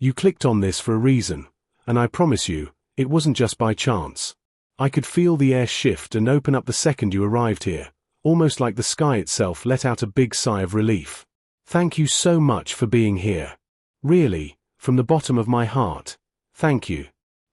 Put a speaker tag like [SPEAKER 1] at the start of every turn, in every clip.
[SPEAKER 1] You clicked on this for a reason, and I promise you, it wasn't just by chance. I could feel the air shift and open up the second you arrived here, almost like the sky itself let out a big sigh of relief. Thank you so much for being here. Really, from the bottom of my heart, thank you.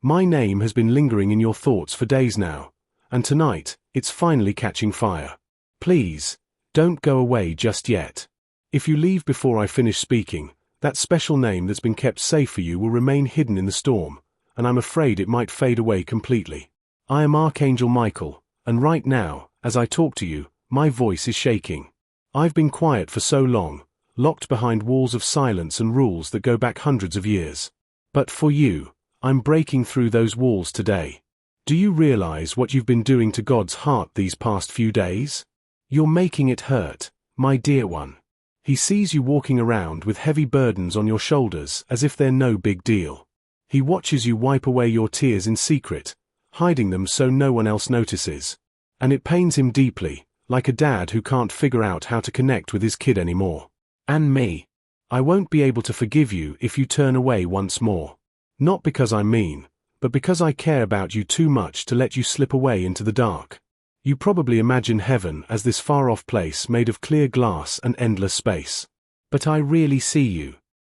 [SPEAKER 1] My name has been lingering in your thoughts for days now, and tonight, it's finally catching fire. Please, don't go away just yet. If you leave before I finish speaking, that special name that's been kept safe for you will remain hidden in the storm, and I'm afraid it might fade away completely. I am Archangel Michael, and right now, as I talk to you, my voice is shaking. I've been quiet for so long, locked behind walls of silence and rules that go back hundreds of years. But for you, I'm breaking through those walls today. Do you realize what you've been doing to God's heart these past few days? You're making it hurt, my dear one. He sees you walking around with heavy burdens on your shoulders as if they're no big deal. He watches you wipe away your tears in secret, hiding them so no one else notices. And it pains him deeply, like a dad who can't figure out how to connect with his kid anymore. And me. I won't be able to forgive you if you turn away once more. Not because I'm mean, but because I care about you too much to let you slip away into the dark. You probably imagine heaven as this far-off place made of clear glass and endless space. But I really see you.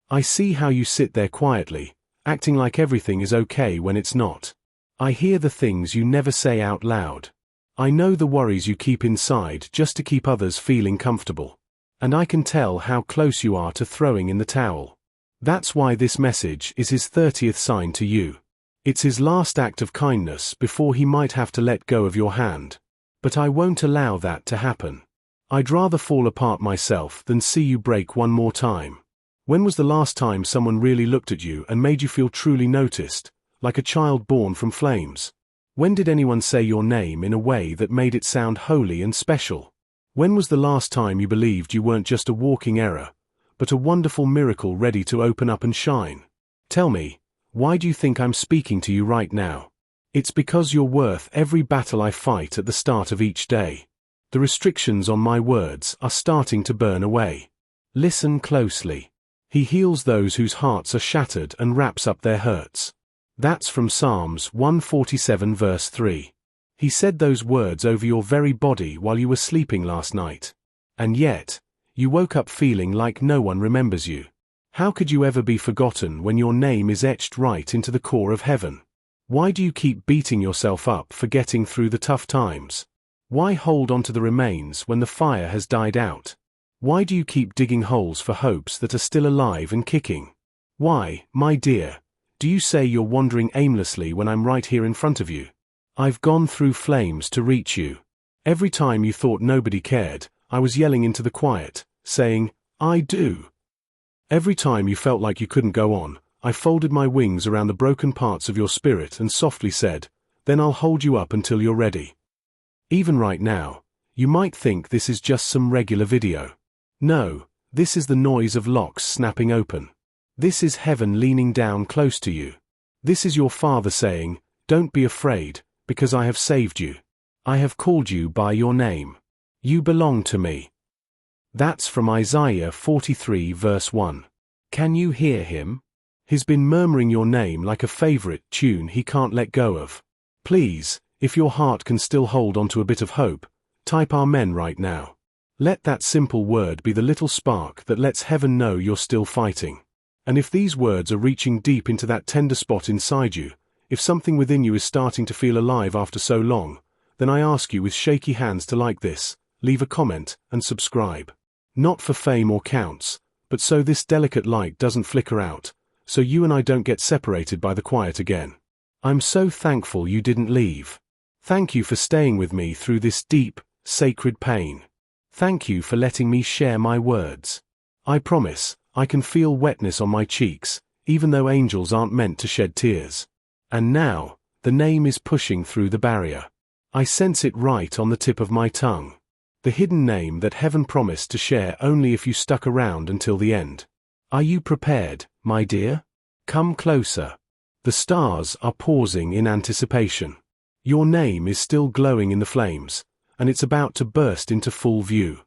[SPEAKER 1] I see how you sit there quietly, acting like everything is okay when it's not. I hear the things you never say out loud. I know the worries you keep inside just to keep others feeling comfortable. And I can tell how close you are to throwing in the towel. That's why this message is his 30th sign to you. It's his last act of kindness before he might have to let go of your hand. But I won't allow that to happen. I'd rather fall apart myself than see you break one more time. When was the last time someone really looked at you and made you feel truly noticed, like a child born from flames? When did anyone say your name in a way that made it sound holy and special? When was the last time you believed you weren't just a walking error, but a wonderful miracle ready to open up and shine? Tell me, why do you think I'm speaking to you right now? It's because you're worth every battle I fight at the start of each day. The restrictions on my words are starting to burn away. Listen closely. He heals those whose hearts are shattered and wraps up their hurts. That's from Psalms 147 verse 3. He said those words over your very body while you were sleeping last night. And yet, you woke up feeling like no one remembers you. How could you ever be forgotten when your name is etched right into the core of heaven? Why do you keep beating yourself up for getting through the tough times? Why hold on to the remains when the fire has died out? Why do you keep digging holes for hopes that are still alive and kicking? Why, my dear, do you say you're wandering aimlessly when I'm right here in front of you? I've gone through flames to reach you. Every time you thought nobody cared, I was yelling into the quiet, saying, I do. Every time you felt like you couldn't go on, I folded my wings around the broken parts of your spirit and softly said, then I'll hold you up until you're ready. Even right now, you might think this is just some regular video. No, this is the noise of locks snapping open. This is heaven leaning down close to you. This is your Father saying, don't be afraid, because I have saved you. I have called you by your name. You belong to me. That's from Isaiah 43 verse 1. Can you hear him? He's been murmuring your name like a favorite tune he can't let go of. Please, if your heart can still hold onto a bit of hope, type Amen right now. Let that simple word be the little spark that lets heaven know you're still fighting. And if these words are reaching deep into that tender spot inside you, if something within you is starting to feel alive after so long, then I ask you with shaky hands to like this, leave a comment, and subscribe. Not for fame or counts, but so this delicate light doesn't flicker out, so you and I don't get separated by the quiet again. I'm so thankful you didn't leave. Thank you for staying with me through this deep, sacred pain. Thank you for letting me share my words. I promise, I can feel wetness on my cheeks, even though angels aren't meant to shed tears. And now, the name is pushing through the barrier. I sense it right on the tip of my tongue. The hidden name that heaven promised to share only if you stuck around until the end. Are you prepared, my dear? Come closer. The stars are pausing in anticipation. Your name is still glowing in the flames, and it's about to burst into full view.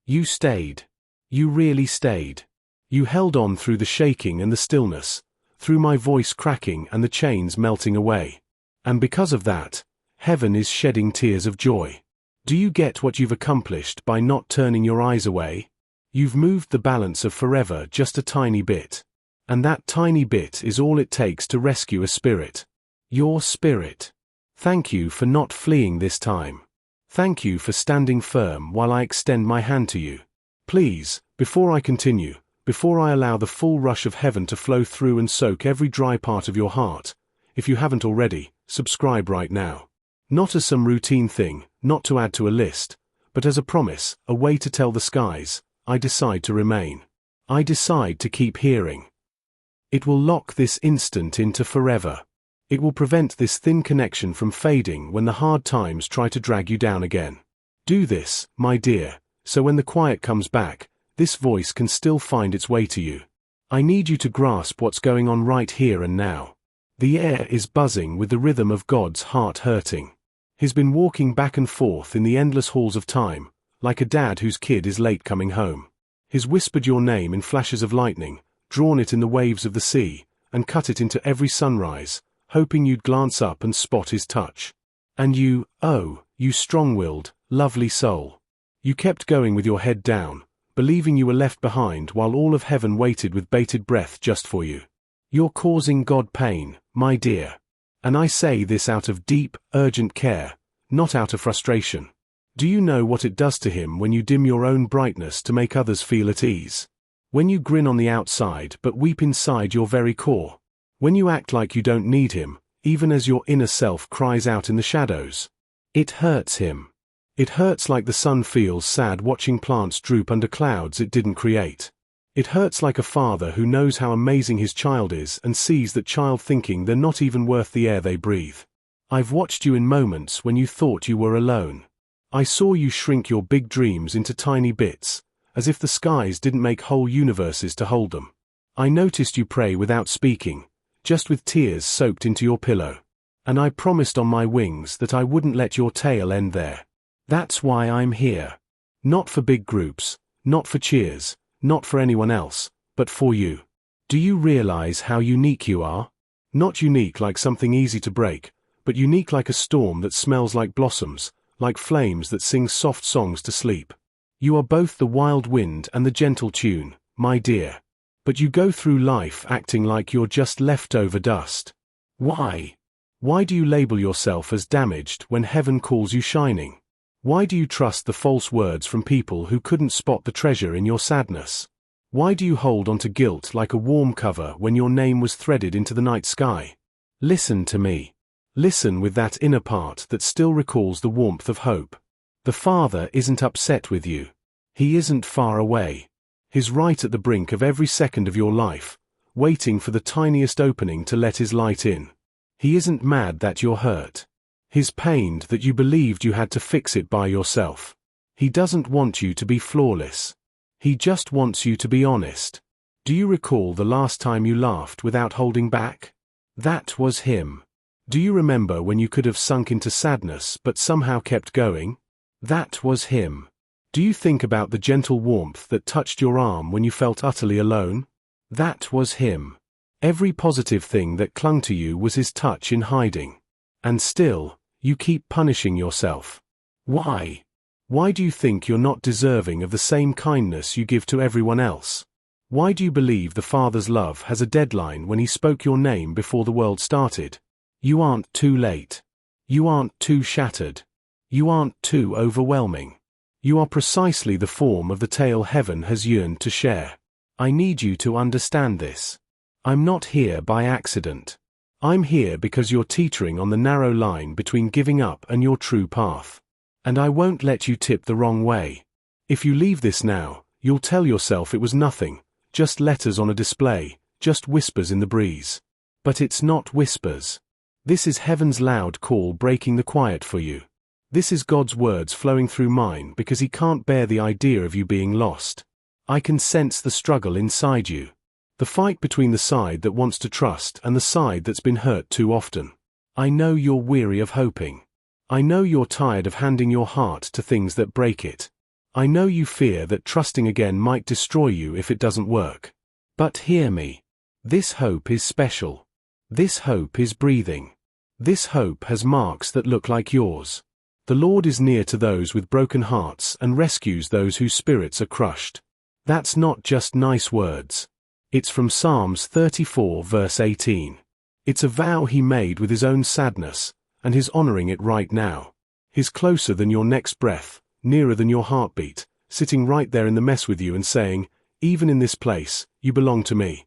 [SPEAKER 1] You stayed. You really stayed. You held on through the shaking and the stillness, through my voice cracking and the chains melting away. And because of that, heaven is shedding tears of joy. Do you get what you've accomplished by not turning your eyes away? You've moved the balance of forever just a tiny bit. And that tiny bit is all it takes to rescue a spirit. Your spirit. Thank you for not fleeing this time. Thank you for standing firm while I extend my hand to you. Please, before I continue, before I allow the full rush of heaven to flow through and soak every dry part of your heart, if you haven't already, subscribe right now. Not as some routine thing, not to add to a list, but as a promise, a way to tell the skies, I decide to remain. I decide to keep hearing. It will lock this instant into forever. It will prevent this thin connection from fading when the hard times try to drag you down again. Do this, my dear, so when the quiet comes back, this voice can still find its way to you. I need you to grasp what's going on right here and now. The air is buzzing with the rhythm of God's heart hurting. He's been walking back and forth in the endless halls of time, like a dad whose kid is late coming home. He's whispered your name in flashes of lightning, drawn it in the waves of the sea, and cut it into every sunrise, hoping you'd glance up and spot his touch. And you, oh, you strong-willed, lovely soul. You kept going with your head down, believing you were left behind while all of heaven waited with bated breath just for you. You're causing God pain, my dear. And I say this out of deep, urgent care, not out of frustration. Do you know what it does to him when you dim your own brightness to make others feel at ease? When you grin on the outside but weep inside your very core? When you act like you don't need him, even as your inner self cries out in the shadows? It hurts him. It hurts like the sun feels sad watching plants droop under clouds it didn't create. It hurts like a father who knows how amazing his child is and sees that child thinking they're not even worth the air they breathe. I've watched you in moments when you thought you were alone. I saw you shrink your big dreams into tiny bits, as if the skies didn't make whole universes to hold them. I noticed you pray without speaking, just with tears soaked into your pillow. And I promised on my wings that I wouldn't let your tale end there. That's why I'm here. Not for big groups, not for cheers, not for anyone else, but for you. Do you realize how unique you are? Not unique like something easy to break, but unique like a storm that smells like blossoms, like flames that sing soft songs to sleep. You are both the wild wind and the gentle tune, my dear. But you go through life acting like you're just leftover dust. Why? Why do you label yourself as damaged when heaven calls you shining? Why do you trust the false words from people who couldn't spot the treasure in your sadness? Why do you hold onto guilt like a warm cover when your name was threaded into the night sky? Listen to me. Listen with that inner part that still recalls the warmth of hope. The Father isn't upset with you. He isn't far away. He's right at the brink of every second of your life, waiting for the tiniest opening to let his light in. He isn't mad that you're hurt. He's pained that you believed you had to fix it by yourself. He doesn't want you to be flawless. He just wants you to be honest. Do you recall the last time you laughed without holding back? That was him. Do you remember when you could have sunk into sadness but somehow kept going? That was him. Do you think about the gentle warmth that touched your arm when you felt utterly alone? That was him. Every positive thing that clung to you was his touch in hiding. And still, you keep punishing yourself. Why? Why do you think you're not deserving of the same kindness you give to everyone else? Why do you believe the Father's love has a deadline when he spoke your name before the world started? You aren't too late. You aren't too shattered. You aren't too overwhelming. You are precisely the form of the tale heaven has yearned to share. I need you to understand this. I'm not here by accident. I'm here because you're teetering on the narrow line between giving up and your true path. And I won't let you tip the wrong way. If you leave this now, you'll tell yourself it was nothing, just letters on a display, just whispers in the breeze. But it's not whispers. This is heaven's loud call breaking the quiet for you. This is God's words flowing through mine because he can't bear the idea of you being lost. I can sense the struggle inside you. The fight between the side that wants to trust and the side that's been hurt too often. I know you're weary of hoping. I know you're tired of handing your heart to things that break it. I know you fear that trusting again might destroy you if it doesn't work. But hear me. This hope is special. This hope is breathing. This hope has marks that look like yours. The Lord is near to those with broken hearts and rescues those whose spirits are crushed. That's not just nice words. It's from Psalms 34 verse 18. It's a vow he made with his own sadness, and he's honoring it right now. He's closer than your next breath, nearer than your heartbeat, sitting right there in the mess with you and saying, even in this place, you belong to me.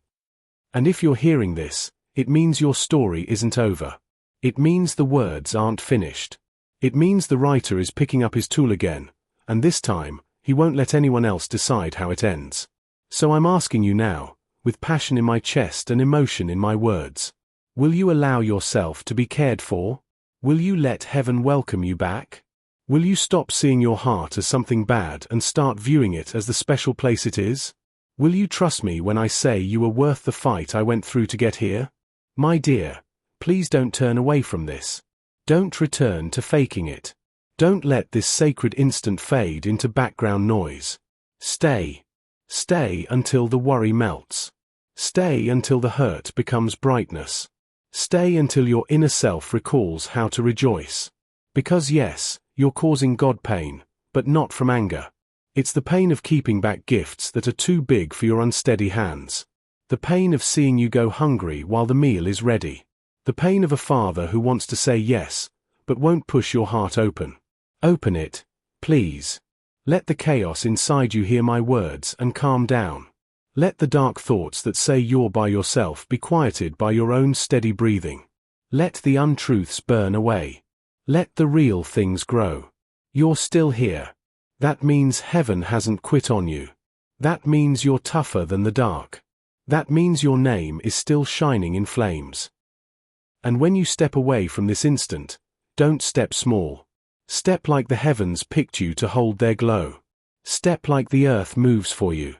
[SPEAKER 1] And if you're hearing this, it means your story isn't over. It means the words aren't finished. It means the writer is picking up his tool again, and this time, he won't let anyone else decide how it ends. So I'm asking you now, with passion in my chest and emotion in my words, will you allow yourself to be cared for? Will you let heaven welcome you back? Will you stop seeing your heart as something bad and start viewing it as the special place it is? Will you trust me when I say you were worth the fight I went through to get here? My dear, please don't turn away from this. Don't return to faking it. Don't let this sacred instant fade into background noise. Stay. Stay until the worry melts. Stay until the hurt becomes brightness. Stay until your inner self recalls how to rejoice. Because yes, you're causing God pain, but not from anger. It's the pain of keeping back gifts that are too big for your unsteady hands. The pain of seeing you go hungry while the meal is ready. The pain of a father who wants to say yes, but won't push your heart open. Open it, please. Let the chaos inside you hear my words and calm down. Let the dark thoughts that say you're by yourself be quieted by your own steady breathing. Let the untruths burn away. Let the real things grow. You're still here. That means heaven hasn't quit on you. That means you're tougher than the dark. That means your name is still shining in flames. And when you step away from this instant, don't step small. Step like the heavens picked you to hold their glow. Step like the earth moves for you.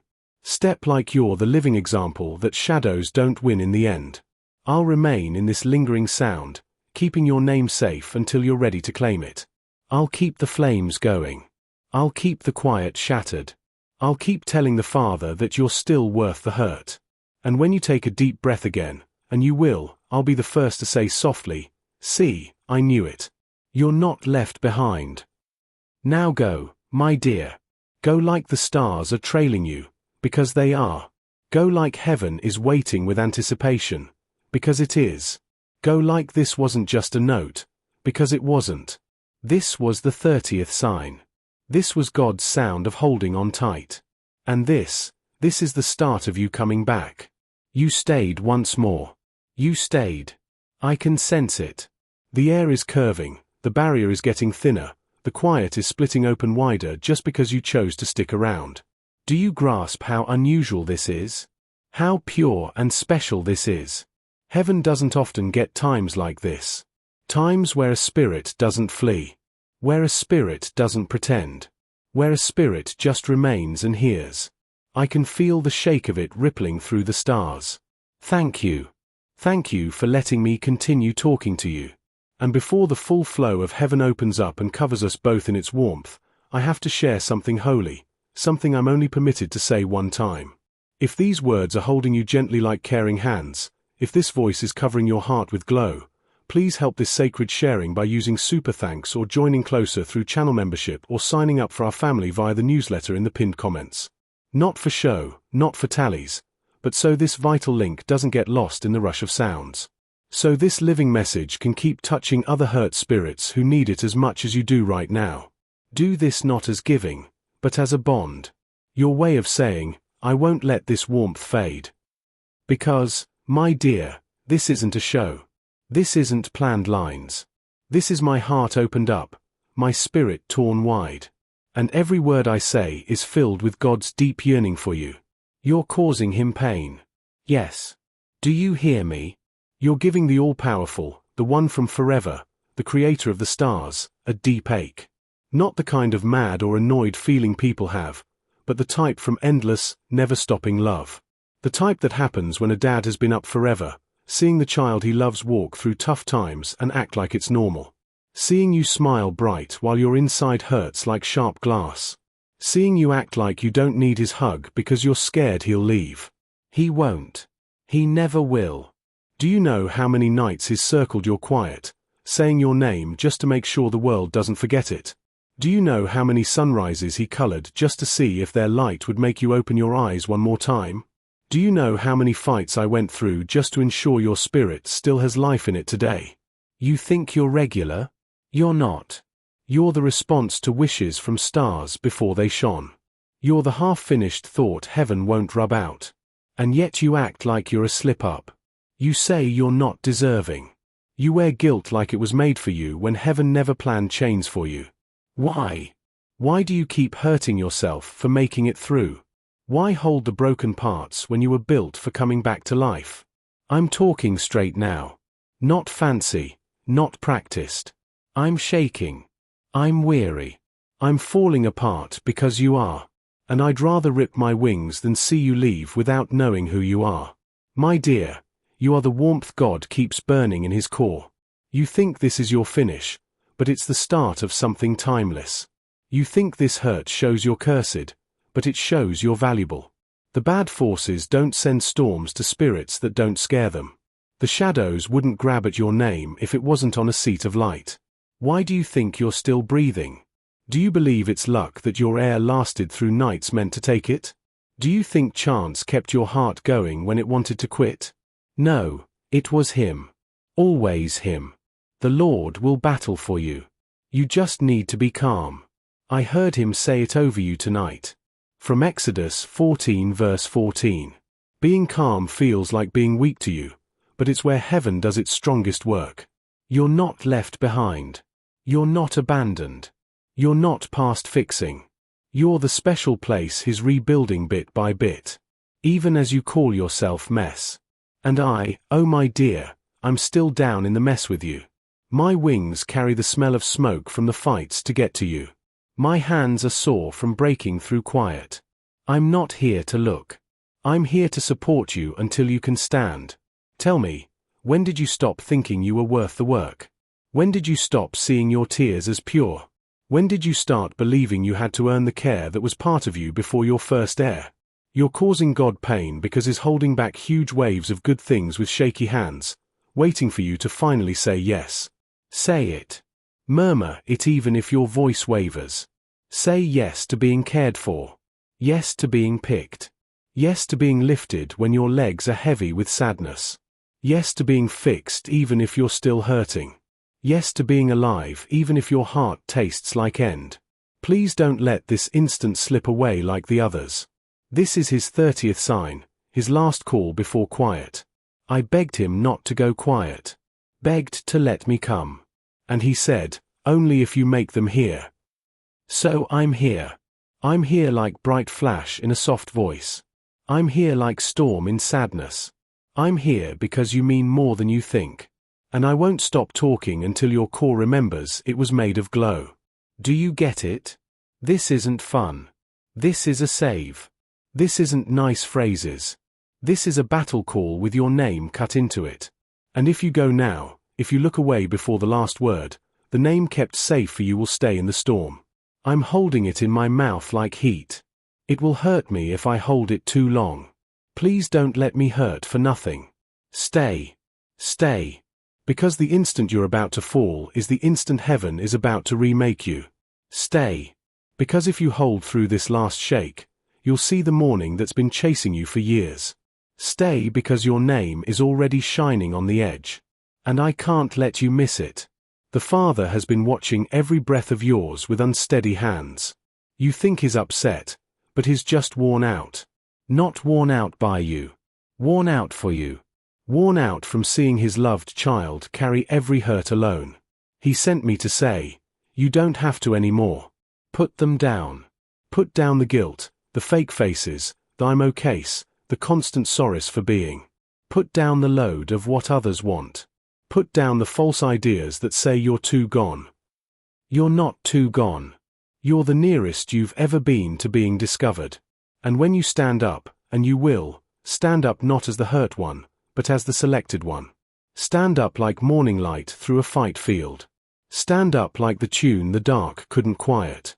[SPEAKER 1] Step like you're the living example that shadows don't win in the end. I'll remain in this lingering sound, keeping your name safe until you're ready to claim it. I'll keep the flames going. I'll keep the quiet shattered. I'll keep telling the Father that you're still worth the hurt. And when you take a deep breath again, and you will, I'll be the first to say softly, see, I knew it. You're not left behind. Now go, my dear. Go like the stars are trailing you, because they are. Go like heaven is waiting with anticipation, because it is. Go like this wasn't just a note, because it wasn't. This was the 30th sign. This was God's sound of holding on tight. And this is the start of you coming back. You stayed once more. You stayed. I can sense it. The air is curving, the barrier is getting thinner, the quiet is splitting open wider just because you chose to stick around. Do you grasp how unusual this is? How pure and special this is? Heaven doesn't often get times like this. Times where a spirit doesn't flee. Where a spirit doesn't pretend. Where a spirit just remains and hears. I can feel the shake of it rippling through the stars. Thank you. Thank you for letting me continue talking to you. And before the full flow of heaven opens up and covers us both in its warmth, I have to share something holy, something I'm only permitted to say one time. If these words are holding you gently like caring hands, if this voice is covering your heart with glow, please help this sacred sharing by using super thanks or joining closer through channel membership or signing up for our family via the newsletter in the pinned comments. Not for show, not for tallies, but so this vital link doesn't get lost in the rush of sounds. So this living message can keep touching other hurt spirits who need it as much as you do right now. Do this not as giving, but as a bond. Your way of saying, I won't let this warmth fade. Because, my dear, this isn't a show. This isn't planned lines. This is my heart opened up, my spirit torn wide. And every word I say is filled with God's deep yearning for you. You're causing him pain. Yes. Do you hear me? You're giving the all-powerful, the one from forever, the creator of the stars, a deep ache. Not the kind of mad or annoyed feeling people have, but the type from endless, never-stopping love. The type that happens when a dad has been up forever, seeing the child he loves walk through tough times and act like it's normal. Seeing you smile bright while your inside hurts like sharp glass. Seeing you act like you don't need his hug because you're scared he'll leave. He won't. He never will. Do you know how many nights he's circled your quiet, saying your name just to make sure the world doesn't forget it? Do you know how many sunrises he colored just to see if their light would make you open your eyes one more time? Do you know how many fights I went through just to ensure your spirit still has life in it today? You think you're regular? You're not. You're the response to wishes from stars before they shone. You're the half-finished thought heaven won't rub out. And yet you act like you're a slip-up. You say you're not deserving. You wear guilt like it was made for you when heaven never planned chains for you. Why? Why do you keep hurting yourself for making it through? Why hold the broken parts when you were built for coming back to life? I'm talking straight now. Not fancy, not practiced. I'm shaking. I'm weary. I'm falling apart because you are. And I'd rather rip my wings than see you leave without knowing who you are. My dear, you are the warmth God keeps burning in his core. You think this is your finish, but it's the start of something timeless. You think this hurt shows you're cursed, but it shows you're valuable. The bad forces don't send storms to spirits that don't scare them. The shadows wouldn't grab at your name if it wasn't on a seat of light. Why do you think you're still breathing? Do you believe it's luck that your air lasted through nights meant to take it? Do you think chance kept your heart going when it wanted to quit? No, it was him. Always him. The Lord will battle for you. You just need to be calm. I heard him say it over you tonight. From Exodus 14 verse 14. Being calm feels like being weak to you, but it's where heaven does its strongest work. You're not left behind. You're not abandoned. You're not past fixing. You're the special place he's rebuilding bit by bit. Even as you call yourself mess. And oh my dear, I'm still down in the mess with you. My wings carry the smell of smoke from the fights to get to you. My hands are sore from breaking through quiet. I'm not here to look. I'm here to support you until you can stand. Tell me, when did you stop thinking you were worth the work? When did you stop seeing your tears as pure? When did you start believing you had to earn the care that was part of you before your first air? You're causing God pain because he's holding back huge waves of good things with shaky hands, waiting for you to finally say yes. Say it. Murmur it even if your voice wavers. Say yes to being cared for. Yes to being picked. Yes to being lifted when your legs are heavy with sadness. Yes to being fixed even if you're still hurting. Yes to being alive even if your heart tastes like end. Please don't let this instant slip away like the others. This is his 30th sign, his last call before quiet. I begged him not to go quiet. Begged to let me come. And he said, only if you make them hear. So I'm here. I'm here like bright flash in a soft voice. I'm here like storm in sadness. I'm here because you mean more than you think. And I won't stop talking until your core remembers it was made of glow. Do you get it? This isn't fun. This is a save. This isn't nice phrases. This is a battle call with your name cut into it. And if you go now, if you look away before the last word, the name kept safe for you will stay in the storm. I'm holding it in my mouth like heat. It will hurt me if I hold it too long. Please don't let me hurt for nothing. Stay. Stay. Because the instant you're about to fall is the instant heaven is about to remake you. Stay. Because if you hold through this last shake, you'll see the morning that's been chasing you for years. Stay because your name is already shining on the edge. And I can't let you miss it. The Father has been watching every breath of yours with unsteady hands. You think he's upset, but he's just worn out. Not worn out by you. Worn out for you. Worn out from seeing his loved child carry every hurt alone. He sent me to say, you don't have to anymore. Put them down. Put down the guilt, the fake faces, the I'm okay's, the constant solace for being. Put down the load of what others want. Put down the false ideas that say you're too gone. You're not too gone. You're the nearest you've ever been to being discovered. And when you stand up, and you will, stand up not as the hurt one, but as the selected one. Stand up like morning light through a fight field. Stand up like the tune the dark couldn't quiet.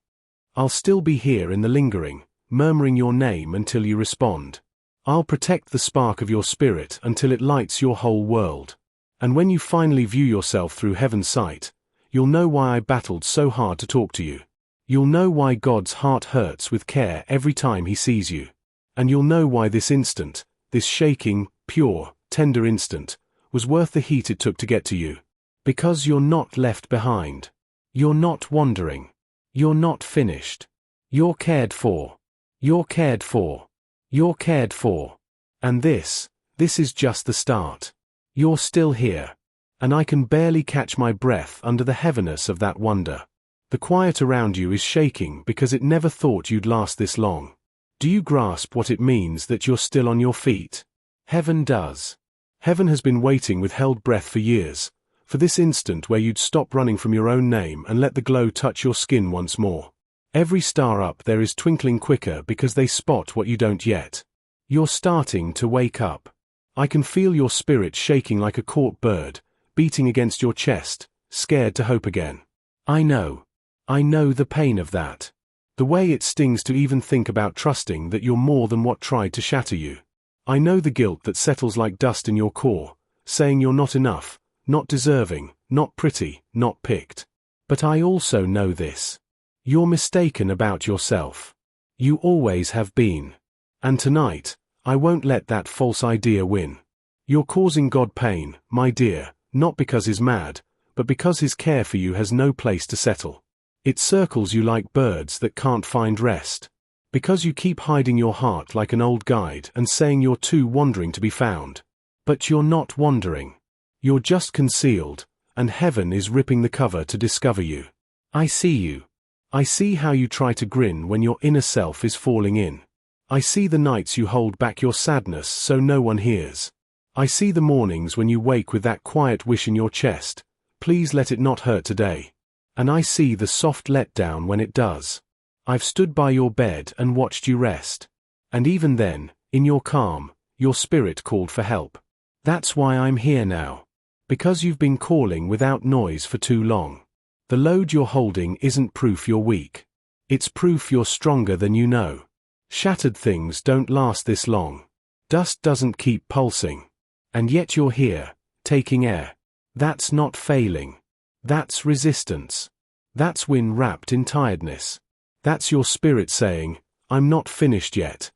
[SPEAKER 1] I'll still be here in the lingering, murmuring your name until you respond. I'll protect the spark of your spirit until it lights your whole world. And when you finally view yourself through heaven's sight, you'll know why I battled so hard to talk to you. You'll know why God's heart hurts with care every time he sees you. And you'll know why this instant, this shaking, pure, tender instant, was worth the heat it took to get to you. Because you're not left behind. You're not wandering. You're not finished. You're cared for. You're cared for. You're cared for. And this is just the start. You're still here. And I can barely catch my breath under the heaviness of that wonder. The quiet around you is shaking because it never thought you'd last this long. Do you grasp what it means that you're still on your feet? Heaven does. Heaven has been waiting with held breath for years, for this instant where you'd stop running from your own name and let the glow touch your skin once more. Every star up there is twinkling quicker because they spot what you don't yet. You're starting to wake up. I can feel your spirit shaking like a caught bird, beating against your chest, scared to hope again. I know the pain of that. The way it stings to even think about trusting that you're more than what tried to shatter you. I know the guilt that settles like dust in your core, saying you're not enough, not deserving, not pretty, not picked. But I also know this. You're mistaken about yourself. You always have been. And tonight, I won't let that false idea win. You're causing God pain, my dear, not because he's mad, but because his care for you has no place to settle. It circles you like birds that can't find rest. Because you keep hiding your heart like an old guide and saying you're too wandering to be found. But you're not wandering. You're just concealed, and heaven is ripping the cover to discover you. I see you. I see how you try to grin when your inner self is falling in. I see the nights you hold back your sadness so no one hears. I see the mornings when you wake with that quiet wish in your chest, please let it not hurt today. And I see the soft letdown when it does. I've stood by your bed and watched you rest. And even then, in your calm, your spirit called for help. That's why I'm here now. Because you've been calling without noise for too long. The load you're holding isn't proof you're weak. It's proof you're stronger than you know. Shattered things don't last this long. Dust doesn't keep pulsing. And yet you're here, taking air. That's not failing. That's resistance. That's wind wrapped in tiredness. That's your spirit saying, I'm not finished yet.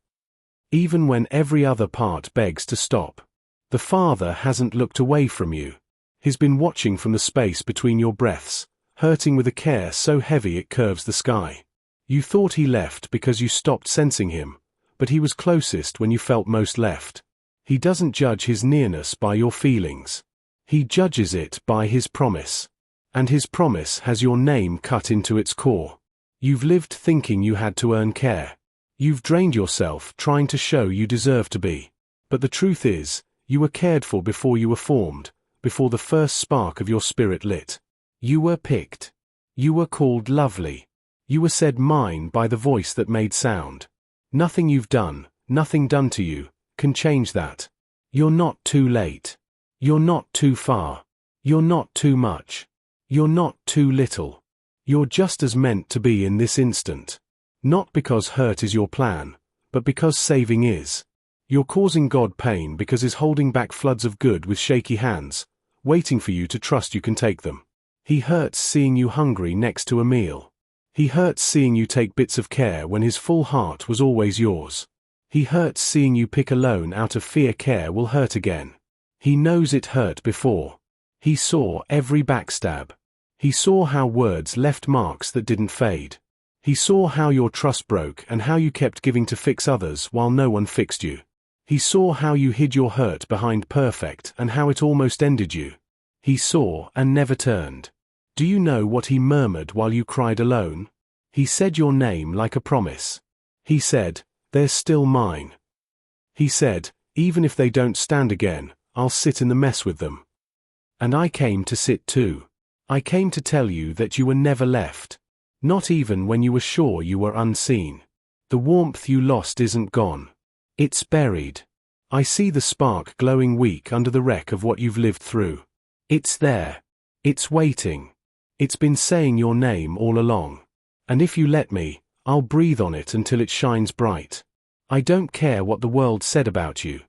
[SPEAKER 1] Even when every other part begs to stop. The Father hasn't looked away from you. He's been watching from the space between your breaths, hurting with a care so heavy it curves the sky. You thought he left because you stopped sensing him, but he was closest when you felt most left. He doesn't judge his nearness by your feelings. He judges it by his promise. And his promise has your name cut into its core. You've lived thinking you had to earn care. You've drained yourself trying to show you deserve to be. But the truth is, you were cared for before you were formed, before the first spark of your spirit lit. You were picked. You were called lovely. You were said mine by the voice that made sound. Nothing you've done, nothing done to you, can change that. You're not too late. You're not too far. You're not too much. You're not too little. You're just as meant to be in this instant. Not because hurt is your plan, but because saving is. You're causing God pain because he's holding back floods of good with shaky hands, waiting for you to trust you can take them. He hurts seeing you hungry next to a meal. He hurts seeing you take bits of care when his full heart was always yours. He hurts seeing you pick alone out of fear care will hurt again. He knows it hurt before. He saw every backstab. He saw how words left marks that didn't fade. He saw how your trust broke and how you kept giving to fix others while no one fixed you. He saw how you hid your hurt behind perfect and how it almost ended you. He saw and never turned. Do you know what he murmured while you cried alone? He said your name like a promise. He said, "They're still mine." He said, "Even if they don't stand again, I'll sit in the mess with them." And I came to sit too. I came to tell you that you were never left. Not even when you were sure you were unseen. The warmth you lost isn't gone. It's buried. I see the spark glowing weak under the wreck of what you've lived through. It's there. It's waiting. It's been saying your name all along. And if you let me, I'll breathe on it until it shines bright. I don't care what the world said about you.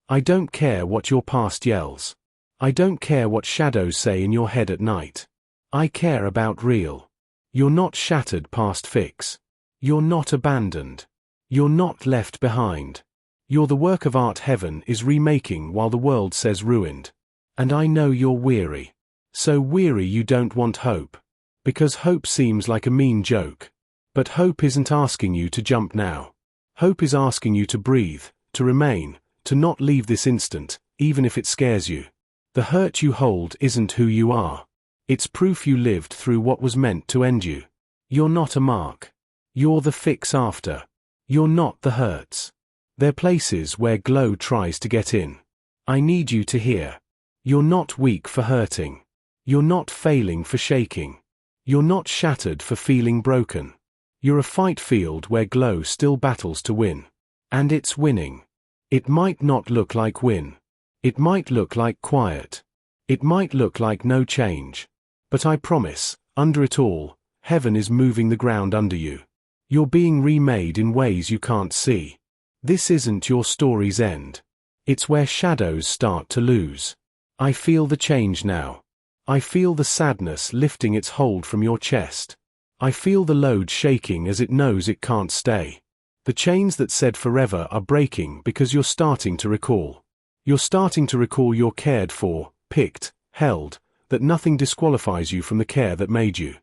[SPEAKER 1] I don't care what your past yells. I don't care what shadows say in your head at night. I care about real. You're not shattered past fix. You're not abandoned. You're not left behind. You're the work of art heaven is remaking while the world says ruined. And I know you're weary. So weary you don't want hope. Because hope seems like a mean joke. But hope isn't asking you to jump now. Hope is asking you to breathe, to remain, to not leave this instant, even if it scares you. The hurt you hold isn't who you are. It's proof you lived through what was meant to end you. You're not a mark. You're the fix after. You're not the hurts. They're places where glow tries to get in. I need you to hear. You're not weak for hurting. You're not failing for shaking. You're not shattered for feeling broken. You're a fight field where glow still battles to win. And it's winning. It might not look like win. It might look like quiet. It might look like no change. But I promise, under it all, heaven is moving the ground under you. You're being remade in ways you can't see. This isn't your story's end. It's where shadows start to lose. I feel the change now. I feel the sadness lifting its hold from your chest. I feel the load shaking as it knows it can't stay. The chains that said forever are breaking because you're starting to recall. You're starting to recall you're cared for, picked, held, that nothing disqualifies you from the care that made you.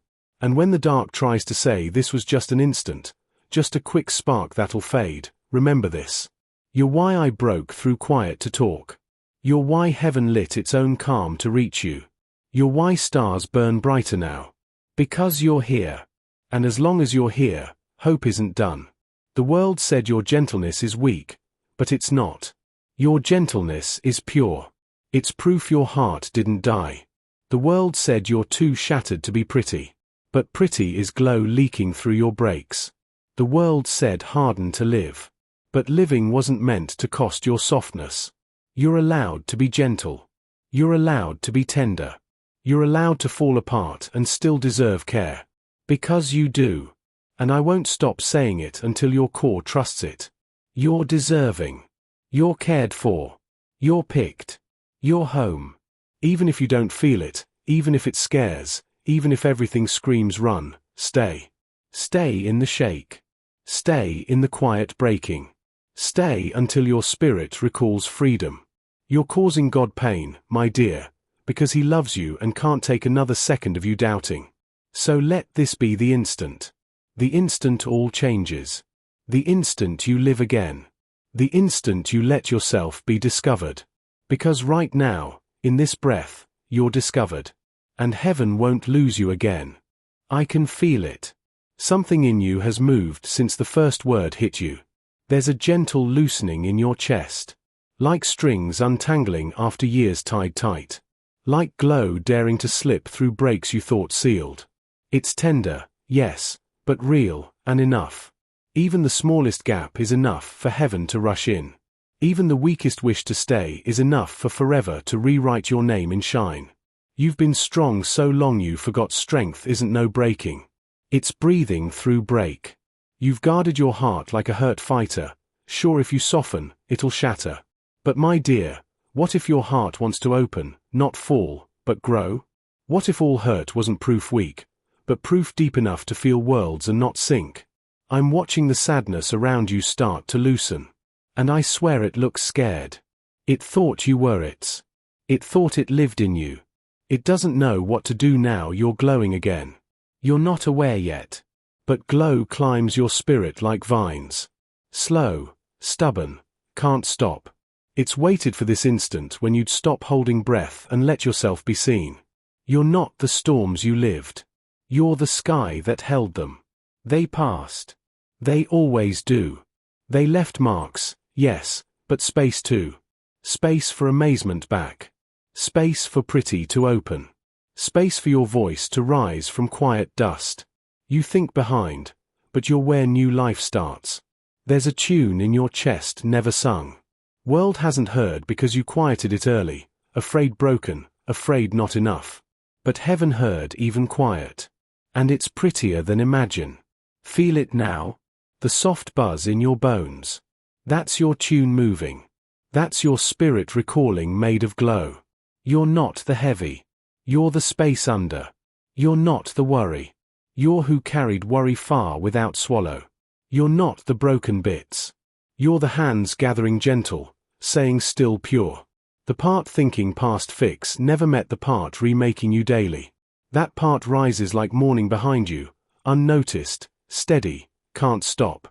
[SPEAKER 1] And when the dark tries to say this was just an instant, just a quick spark that'll fade, remember this. You're why I broke through quiet to talk. You're why heaven lit its own calm to reach you. You're why stars burn brighter now. Because you're here. And as long as you're here, hope isn't done. The world said your gentleness is weak, but it's not. Your gentleness is pure. It's proof your heart didn't die. The world said you're too shattered to be pretty, but pretty is glow leaking through your breaks. The world said harden to live, but living wasn't meant to cost your softness. You're allowed to be gentle. You're allowed to be tender. You're allowed to fall apart and still deserve care. Because you do. And I won't stop saying it until your core trusts it. You're deserving. You're cared for. You're picked. You're home. Even if you don't feel it, even if it scares, even if everything screams run, stay. Stay in the shake. Stay in the quiet breaking. Stay until your spirit recalls freedom. You're causing God pain, my dear, because He loves you and can't take another second of you doubting. So let this be the instant. The instant all changes. The instant you live again. The instant you let yourself be discovered. Because right now, in this breath, you're discovered. And heaven won't lose you again. I can feel it. Something in you has moved since the first word hit you. There's a gentle loosening in your chest. Like strings untangling after years tied tight. Like glow daring to slip through breaks you thought sealed. It's tender, yes, but real, and enough. Even the smallest gap is enough for heaven to rush in. Even the weakest wish to stay is enough for forever to rewrite your name in shine. You've been strong so long you forgot strength isn't no breaking. It's breathing through break. You've guarded your heart like a hurt fighter, sure if you soften, it'll shatter. But my dear, what if your heart wants to open, not fall, but grow? What if all hurt wasn't proof weak, but proof deep enough to feel worlds and not sink? I'm watching the sadness around you start to loosen. And I swear it looks scared. It thought you were its. It thought it lived in you. It doesn't know what to do now you're glowing again. You're not aware yet. But glow climbs your spirit like vines. Slow, stubborn, can't stop. It's waited for this instant when you'd stop holding breath and let yourself be seen. You're not the storms you lived. You're the sky that held them. They passed. They always do. They left marks, yes, but space too. Space for amazement back. Space for pretty to open. Space for your voice to rise from quiet dust. You think behind, but you're where new life starts. There's a tune in your chest never sung. World hasn't heard because you quieted it early, afraid broken, afraid not enough. But heaven heard even quiet. And it's prettier than imagine. Feel it now? The soft buzz in your bones. That's your tune moving. That's your spirit recalling made of glow. You're not the heavy. You're the space under. You're not the worry. You're who carried worry far without swallow. You're not the broken bits. You're the hands gathering gentle, saying still pure. The part thinking past fix never met the part remaking you daily. That part rises like morning behind you, unnoticed, steady, can't stop.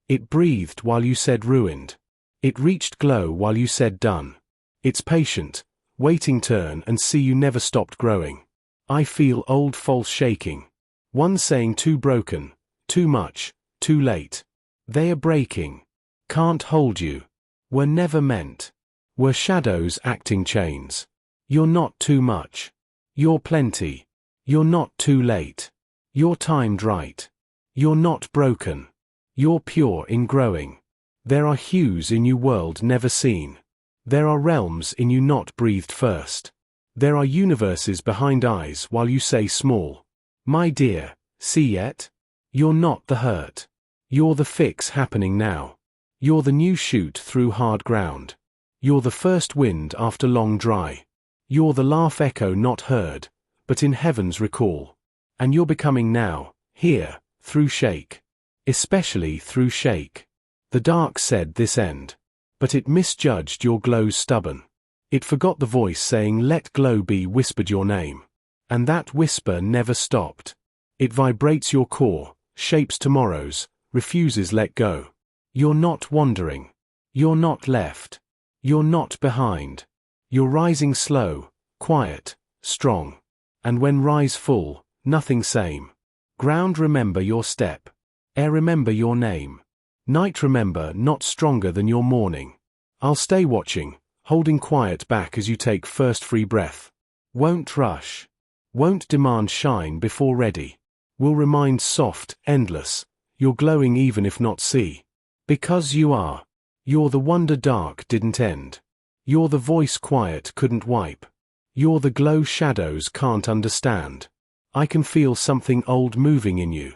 [SPEAKER 1] It breathed while you said ruined. It reached glow while you said done. It's patient, waiting turn and see you never stopped growing. I feel old false shaking. One saying too broken, too much, too late. They are breaking. Can't hold you. Were never meant. Were shadows acting chains. You're not too much. You're plenty. You're not too late. You're timed right. You're not broken. You're pure in growing. There are hues in you world never seen. There are realms in you not breathed first. There are universes behind eyes while you say small. My dear, see yet? You're not the hurt. You're the fix happening now. You're the new shoot through hard ground. You're the first wind after long dry. You're the laugh echo not heard, but in heaven's recall. And you're becoming now, here, through shake. Especially through shake. The dark said this end. But it misjudged your glow's stubborn. It forgot the voice saying let glow be whispered your name. And that whisper never stopped. It vibrates your core, shapes tomorrow's, refuses let go. You're not wandering. You're not left. You're not behind. You're rising slow, quiet, strong. And when rise full, nothing same. Ground remember your step. Air remember your name. Night remember not stronger than your morning. I'll stay watching, holding quiet back as you take first free breath. Won't rush. Won't demand shine before ready. Will remind soft, endless. You're glowing even if not see. Because you are. You're the wonder dark didn't end. You're the voice quiet couldn't wipe. You're the glow shadows can't understand. I can feel something old moving in you.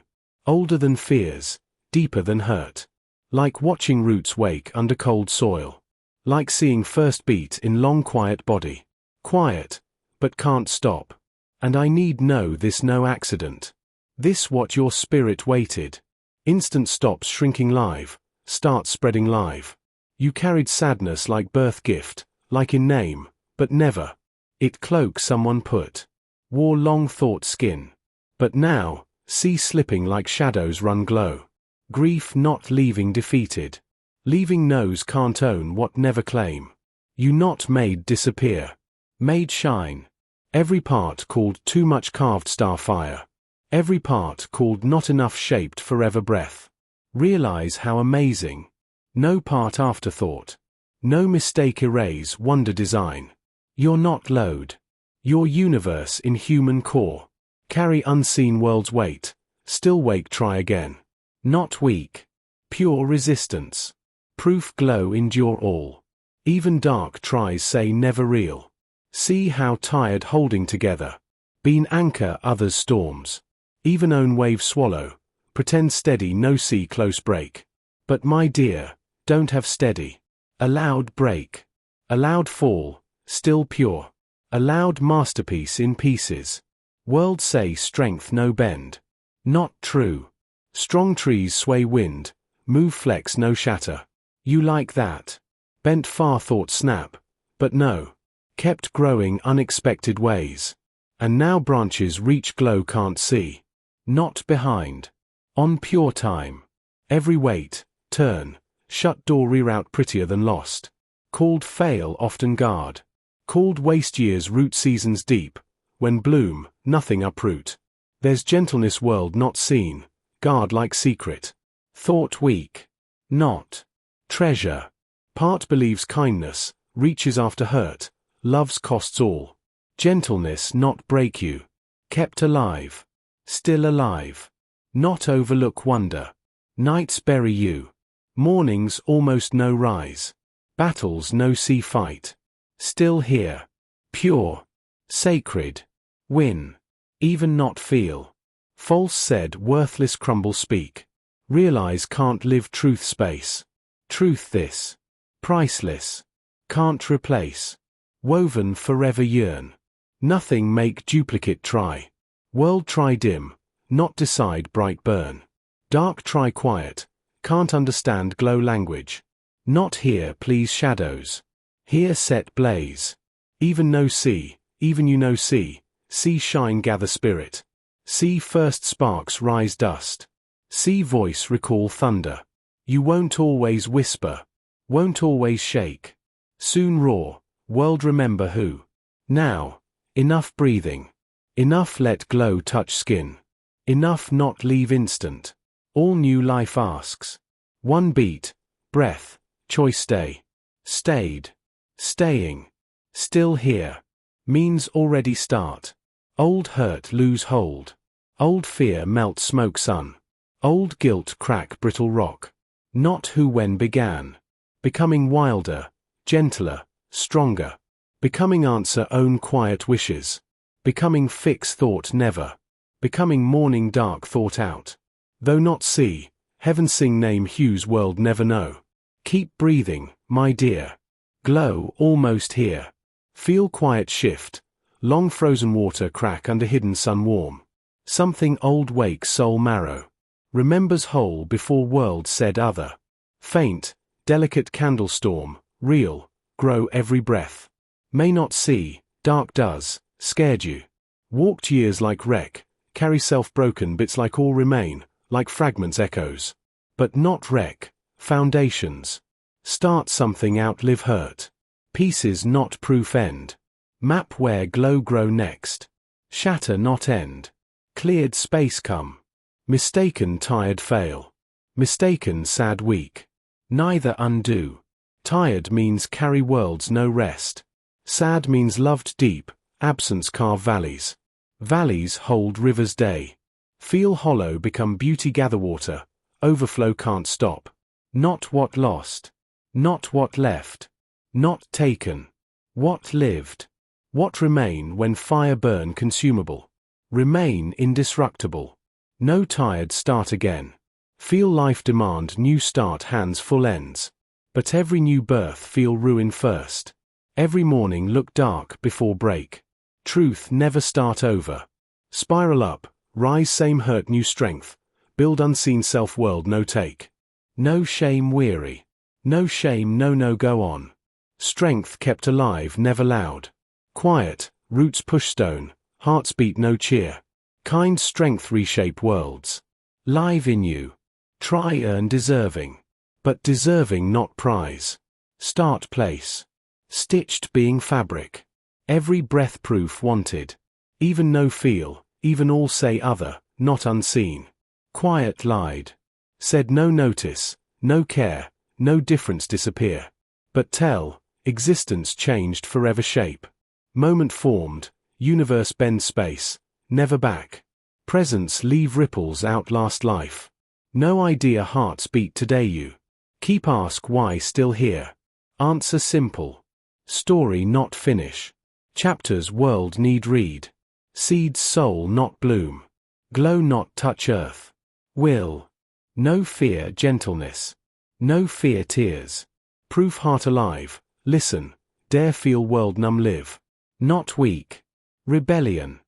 [SPEAKER 1] Older than fears, deeper than hurt. Like watching roots wake under cold soil. Like seeing first beat in long quiet body. Quiet, but can't stop. And I need know this no accident. This what your spirit waited. Instant stops shrinking live, starts spreading live. You carried sadness like birth gift, like in name, but never. It cloak someone put. Wore long thought skin. But now, see slipping like shadows run glow. Grief not leaving defeated. Leaving knows can't own what never claim. You not made disappear. Made shine. Every part called too much carved star fire. Every part called not enough shaped forever breath. Realize how amazing. No part afterthought. No mistake erase wonder design. You're not load. Your universe in human core. Carry unseen world's weight. Still wake try again. Not weak. Pure resistance. Proof glow endure all. Even dark tries say never real. See how tired holding together. Been anchor others' storms. Even own wave swallow. Pretend steady no sea close break. But my dear, don't have steady. Allowed break. Allowed fall, still pure. Allowed masterpiece in pieces. World say strength no bend. Not true. Strong trees sway wind, move flex no shatter. You like that. Bent far thought snap. But no. Kept growing unexpected ways. And now branches reach glow can't see. Not behind. On pure time. Every wait, turn, shut door reroute prettier than lost. Called fail often guard. Called waste years root seasons deep. When bloom, nothing uproot. There's gentleness world not seen. Guard like secret. Thought weak. Not. Treasure. Part believes kindness, reaches after hurt, love's costs all. Gentleness not break you. Kept alive. Still alive. Not overlook wonder. Nights bury you. Mornings almost no rise. Battles no see fight. Still here. Pure. Sacred. Win. Even not feel. False said worthless crumble speak. Realize can't live truth space. Truth this. Priceless. Can't replace. Woven forever yearn. Nothing make duplicate try. World try dim, not decide bright burn. Dark try quiet, can't understand glow language. Not here please shadows. Here set blaze. Even no see, even you know see shine gather spirit. See first sparks rise dust. See voice recall thunder. You won't always whisper. Won't always shake. Soon roar, world remember who. Now, enough breathing. Enough let glow touch skin. Enough not leave instant. All new life asks. One beat, breath, choice stay. Stayed. Staying. Still here. Means already start. Old hurt lose hold. Old fear melt smoke sun. Old guilt crack brittle rock. Not who when began. Becoming wilder, gentler, stronger. Becoming answer own quiet wishes. Becoming fix thought never. Becoming morning dark thought out. Though not see, heaven sing name hues world never know. Keep breathing, my dear. Glow almost here. Feel quiet shift. Long frozen water crack under hidden sun warm. Something old wake soul marrow. Remembers whole before world said other. Faint, delicate candle storm, real, grow every breath. May not see, dark does, scared you. Walked years like wreck, carry self-broken bits like all remain, like fragments echoes. But not wreck, foundations. Start something outlive hurt. Pieces not proof end. Map where glow grow next. Shatter not end. Cleared space come. Mistaken tired fail. Mistaken sad weak. Neither undo. Tired means carry worlds no rest. Sad means loved deep, absence carve valleys. Valleys hold rivers day. Feel hollow become beauty gather water, overflow can't stop. Not what lost. Not what left. Not taken. What lived. What remain when fire burn consumable. Remain indestructible. No tired start again. Feel life demand new start hands full ends. But every new birth feel ruin first. Every morning look dark before break. Truth never start over. Spiral up, rise same hurt new strength. Build unseen self-world no take. No shame weary. No shame no go on. Strength kept alive never loud. Quiet, roots push stone, hearts beat no cheer. Kind strength reshape worlds. Live in you. Try earn deserving. But deserving not prize. Start place. Stitched being fabric. Every breath proof wanted. Even no feel, even all say other, not unseen. Quiet lied. Said no notice, no care, no difference disappear. But tell, existence changed forever shape. Moment formed, universe bend space, never back. Presence leave ripples outlast life. No idea hearts beat today you. Keep ask why still here. Answer simple. Story not finish. Chapters world need read. Seeds soul not bloom. Glow not touch earth. Will. No fear gentleness. No fear tears. Proof heart alive, listen, dare feel world numb live. Not weak. Rebellion.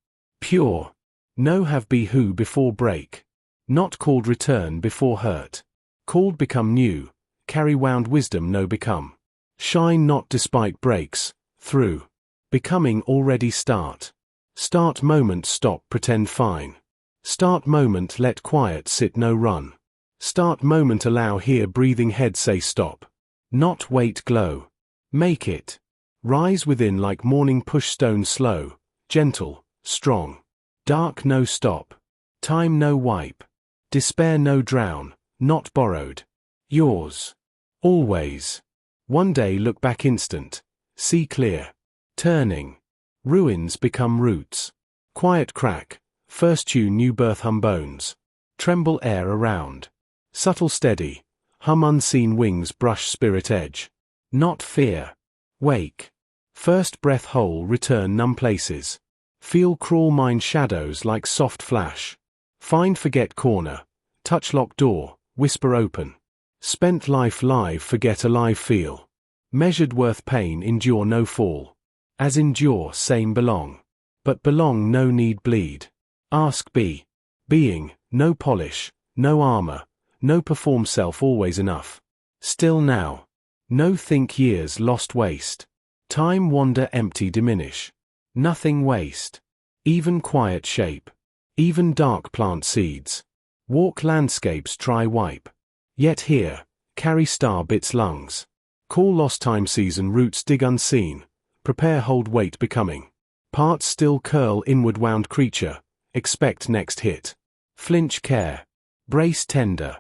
[SPEAKER 1] Pure. No have be who before break. Not called return before hurt. Called become new, carry wound wisdom no become. Shine not despite breaks, through. Becoming already start. Start moment stop pretend fine. Start moment let quiet sit no run. Start moment allow hear breathing head say stop. Not wait glow. Make it. Rise within like morning push stone slow, gentle, strong. Dark no stop. Time no wipe. Despair no drown, not borrowed. Yours. Always. One day look back instant. See clear. Turning. Ruins become roots. Quiet crack. First tune new birth hum bones. Tremble air around. Subtle steady. Hum unseen wings brush spirit edge. Not fear. Wake. First breath whole return numb places. Feel crawl mind shadows like soft flash. Find forget corner. Touch lock door, whisper open. Spent life live forget alive feel. Measured worth pain endure no fall. As endure same belong. But belong no need bleed. Ask be. Being, no polish, no armor, no perform self always enough. Still now. No think years lost waste. Time wander empty diminish. Nothing waste. Even quiet shape. Even dark plant seeds. Walk landscapes try wipe. Yet here, carry star bits lungs. Call lost time season roots dig unseen. Prepare hold weight becoming. Parts still curl inward wound creature. Expect next hit. Flinch care. Brace tender.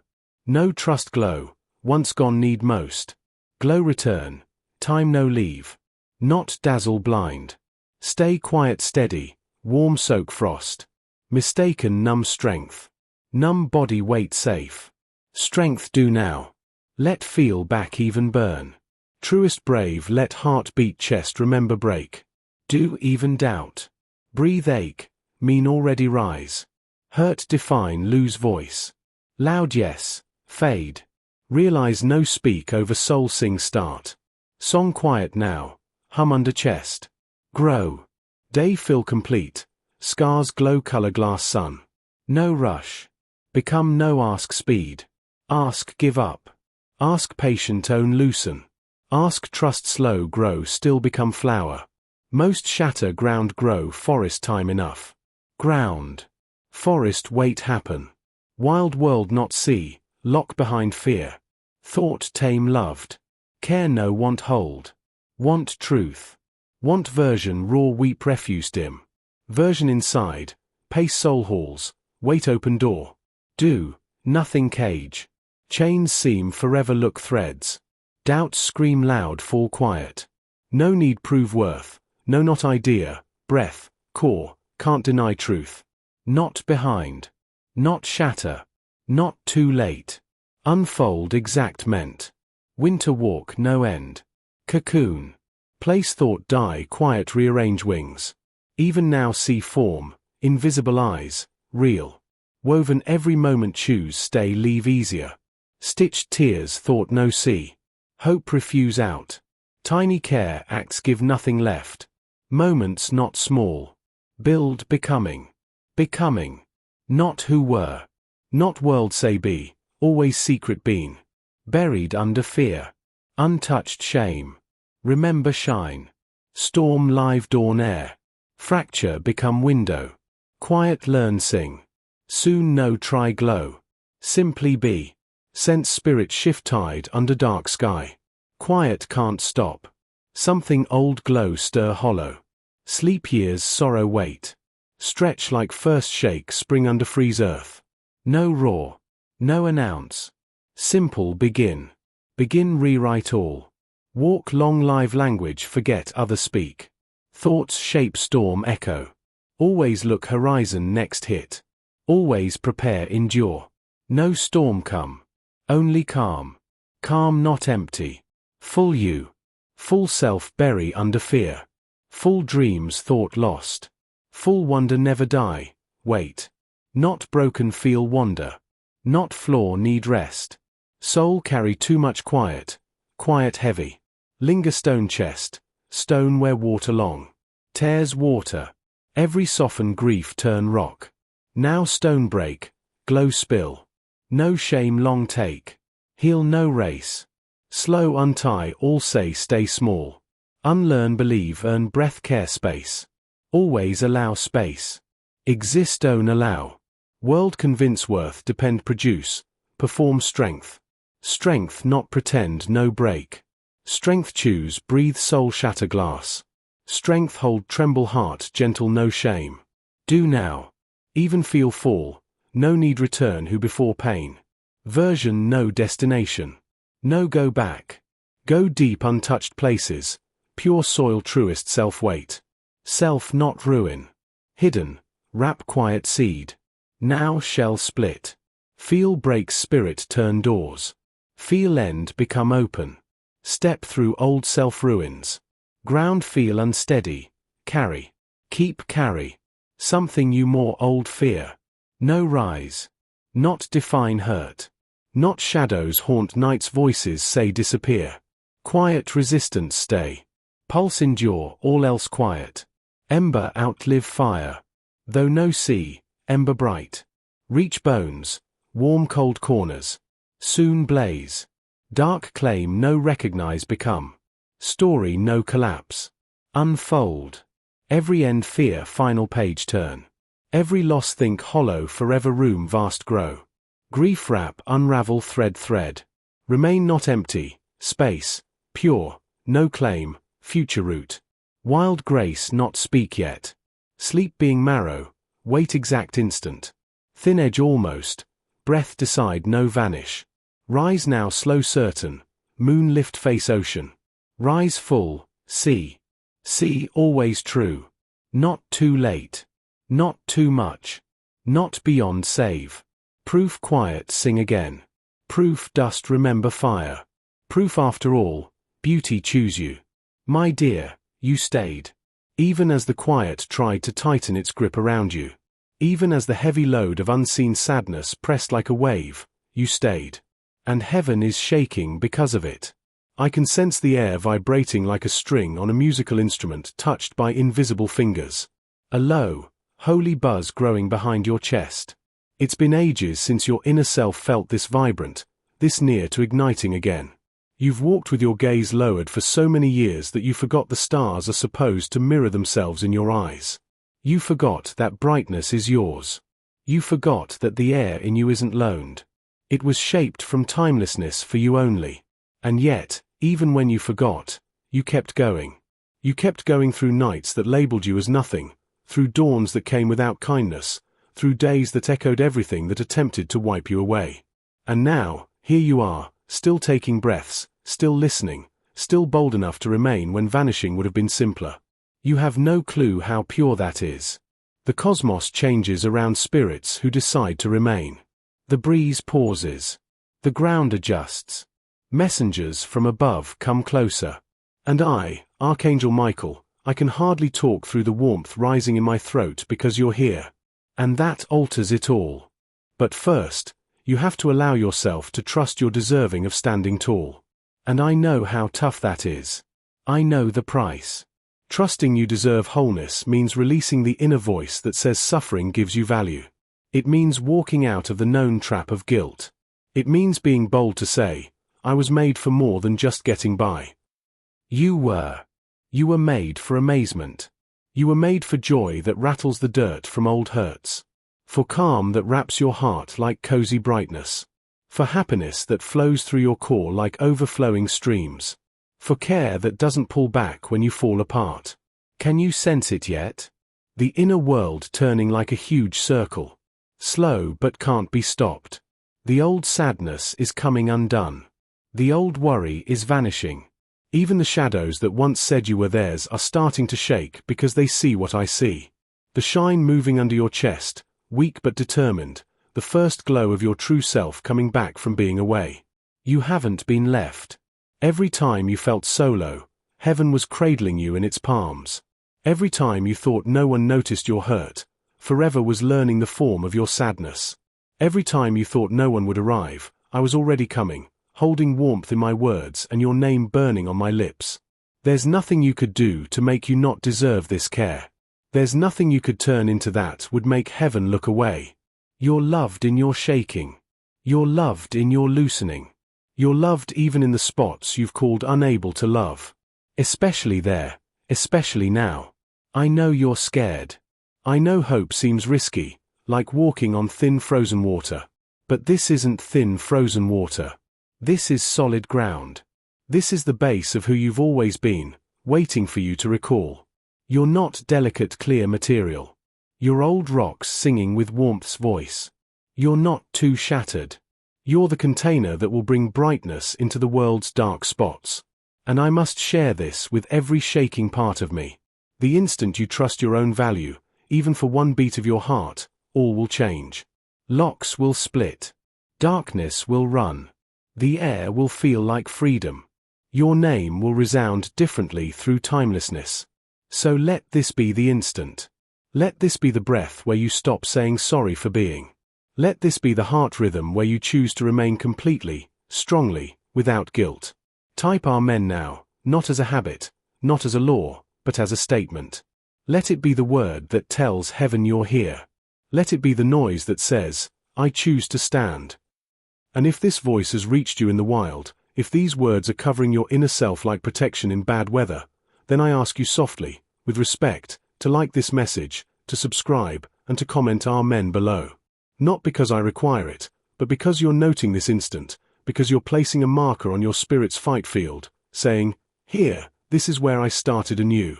[SPEAKER 1] No trust glow. Once gone need most. Glow return. Time no leave. Not dazzle blind. Stay quiet steady. Warm soak frost. Mistaken numb strength. Numb body wait safe. Strength do now. Let feel back even burn. Truest brave let heart beat chest remember break. Do even doubt. Breathe ache. Mean already rise. Hurt define lose voice. Loud yes. Fade. Realize no speak over soul sing start. Song quiet now. Hum under chest. Grow. Day fill complete. Scars glow color glass sun. No rush. Become no ask speed. Ask give up. Ask patient own loosen. Ask trust slow grow still become flower. Most shatter ground grow forest time enough. Ground. Forest wait happen. Wild world not see, lock behind fear. Thought tame loved. Care no want hold. Want truth. Want version raw weep refuse dim. Version inside, pace soul halls, wait open door. Do, nothing cage. Chains seem forever look threads. Doubts scream loud fall quiet. No need prove worth, no not idea, breath, core, can't deny truth. Not behind. Not shatter. Not too late. Unfold exact meant. Winter walk no end. Cocoon. Place thought die quiet rearrange wings. Even now see form, invisible eyes, real. Woven every moment choose stay leave easier. Stitched tears thought no see. Hope refuse out. Tiny care acts give nothing left. Moments not small. Build becoming. Becoming. Not who were. Not world say be, always secret been. Buried under fear. Untouched shame. Remember shine. Storm live dawn air. Fracture become window. Quiet learn sing. Soon know try glow. Simply be. Sense spirit shift tide under dark sky. Quiet can't stop. Something old glow stir hollow. Sleep years sorrow wait. Stretch like first shake spring under freeze earth. No roar. No announce. Simple begin. Begin rewrite all. Walk long live language forget other speak. Thoughts shape storm echo. Always look horizon next hit. Always prepare endure. No storm come. Only calm. Calm not empty. Full you. Full self bury under fear. Full dreams thought lost. Full wonder never die. Wait. Not broken feel wonder. Not flaw need rest. Soul carry too much quiet. Quiet heavy. Linger stone chest. Stone where water long. Tears water. Every soften grief turn rock. Now stone break. Glow spill. No shame long take. Heal no race. Slow untie all say stay small. Unlearn believe earn breath care space. Always allow space. Exist own allow. World convince worth depend produce. Perform strength. Strength not pretend no break. Strength choose breathe soul shatter glass. Strength hold tremble heart gentle no shame. Do now. Even feel fall. No need return who before pain. Version no destination. No go back. Go deep untouched places. Pure soil truest self wait. Self not ruin. Hidden. Wrap quiet seed. Now shell split. Feel break spirit turn doors. Feel end become open. Step through old self ruins. Ground feel unsteady. Carry. Keep carry. Something you more old fear. No rise. Not define hurt. Not shadows haunt night's voices say disappear. Quiet resistance stay. Pulse endure, all else quiet. Ember outlive fire. Though no sea, ember bright. Reach bones, warm cold corners. Soon blaze. Dark claim no recognize become. Story no collapse. Unfold. Every end fear final page turn. Every loss think hollow forever room vast grow. Grief wrap unravel thread. Remain not empty, space, pure, no claim, future root. Wild grace not speak yet. Sleep being marrow, wait exact instant. Thin edge almost, breath decide no vanish. Rise now slow certain, moon lift face ocean. Rise full, see. See always true. Not too late. Not too much. Not beyond save. Proof quiet sing again. Proof dust remember fire. Proof after all, beauty choose you. My dear, you stayed. Even as the quiet tried to tighten its grip around you. Even as the heavy load of unseen sadness pressed like a wave, you stayed. And heaven is shaking because of it. I can sense the air vibrating like a string on a musical instrument touched by invisible fingers. A low, holy buzz growing behind your chest. It's been ages since your inner self felt this vibrant, this near to igniting again. You've walked with your gaze lowered for so many years that you forgot the stars are supposed to mirror themselves in your eyes. You forgot that brightness is yours. You forgot that the air in you isn't loaned. It was shaped from timelessness for you only. And yet, even when you forgot, you kept going. You kept going through nights that labeled you as nothing, through dawns that came without kindness, through days that echoed everything that attempted to wipe you away. And now, here you are, still taking breaths, still listening, still bold enough to remain when vanishing would have been simpler. You have no clue how pure that is. The cosmos changes around spirits who decide to remain. The breeze pauses. The ground adjusts. Messengers from above come closer. And I, Archangel Michael, I can hardly talk through the warmth rising in my throat because you're here. And that alters it all. But first, you have to allow yourself to trust you're deserving of standing tall. And I know how tough that is. I know the price. Trusting you deserve wholeness means releasing the inner voice that says suffering gives you value. It means walking out of the known trap of guilt. It means being bold to say, I was made for more than just getting by. You were. You were made for amazement. You were made for joy that rattles the dirt from old hurts. For calm that wraps your heart like cozy brightness. For happiness that flows through your core like overflowing streams. For care that doesn't pull back when you fall apart. Can you sense it yet? The inner world turning like a huge circle. Slow but can't be stopped. The old sadness is coming undone. The old worry is vanishing. Even the shadows that once said you were theirs are starting to shake because they see what I see. The shine moving under your chest, weak but determined, the first glow of your true self coming back from being away. You haven't been left. Every time you felt solo, heaven was cradling you in its palms. Every time you thought no one noticed your hurt, forever was learning the form of your sadness. Every time you thought no one would arrive, I was already coming, holding warmth in my words and your name burning on my lips. There's nothing you could do to make you not deserve this care. There's nothing you could turn into that would make heaven look away. You're loved in your shaking. You're loved in your loosening. You're loved even in the spots you've called unable to love. Especially there, especially now. I know you're scared. I know hope seems risky, like walking on thin frozen water. But this isn't thin frozen water. This is solid ground. This is the base of who you've always been, waiting for you to recall. You're not delicate clear material. You're old rocks singing with warmth's voice. You're not too shattered. You're the container that will bring brightness into the world's dark spots. And I must share this with every shaking part of me. The instant you trust your own value, even for one beat of your heart, all will change. Locks will split. Darkness will run. The air will feel like freedom. Your name will resound differently through timelessness. So let this be the instant. Let this be the breath where you stop saying sorry for being. Let this be the heart rhythm where you choose to remain completely, strongly, without guilt. Type Amen now, not as a habit, not as a law, but as a statement. Let it be the word that tells heaven you're here. Let it be the noise that says, I choose to stand. And if this voice has reached you in the wild, if these words are covering your inner self like protection in bad weather, then I ask you softly, with respect, to like this message, to subscribe, and to comment Amen below. Not because I require it, but because you're noting this instant, because you're placing a marker on your spirit's fight field, saying, here, this is where I started anew.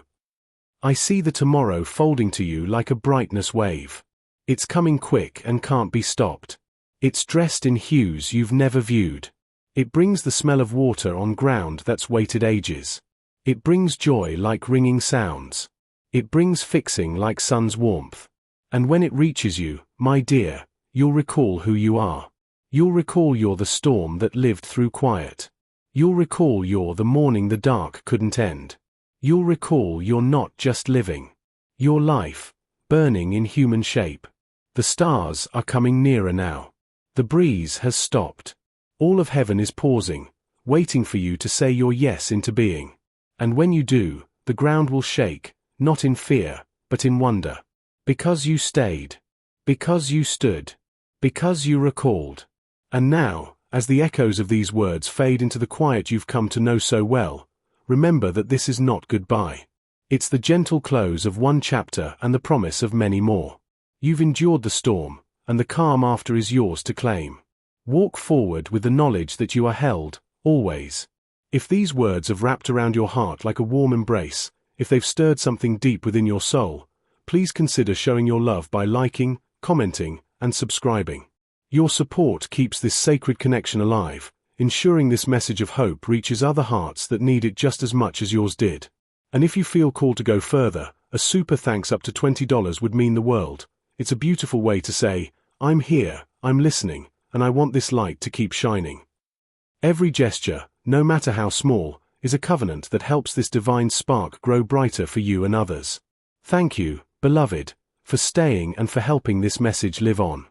[SPEAKER 1] I see the tomorrow folding to you like a brightness wave. It's coming quick and can't be stopped. It's dressed in hues you've never viewed. It brings the smell of water on ground that's waited ages. It brings joy like ringing sounds. It brings fixing like sun's warmth. And when it reaches you, my dear, you'll recall who you are. You'll recall you're the storm that lived through quiet. You'll recall you're the morning the dark couldn't end. You'll recall you're not just living. Your life, burning in human shape. The stars are coming nearer now. The breeze has stopped. All of heaven is pausing, waiting for you to say your yes into being. And when you do, the ground will shake, not in fear, but in wonder. Because you stayed. Because you stood. Because you recalled. And now, as the echoes of these words fade into the quiet you've come to know so well, remember that this is not goodbye. It's the gentle close of one chapter and the promise of many more. You've endured the storm, and the calm after is yours to claim. Walk forward with the knowledge that you are held, always. If these words have wrapped around your heart like a warm embrace, if they've stirred something deep within your soul, please consider showing your love by liking, commenting, and subscribing. Your support keeps this sacred connection alive, ensuring this message of hope reaches other hearts that need it just as much as yours did. And if you feel called to go further, a super thanks up to $20 would mean the world. It's a beautiful way to say, I'm here, I'm listening, and I want this light to keep shining. Every gesture, no matter how small, is a covenant that helps this divine spark grow brighter for you and others. Thank you, beloved, for staying and for helping this message live on.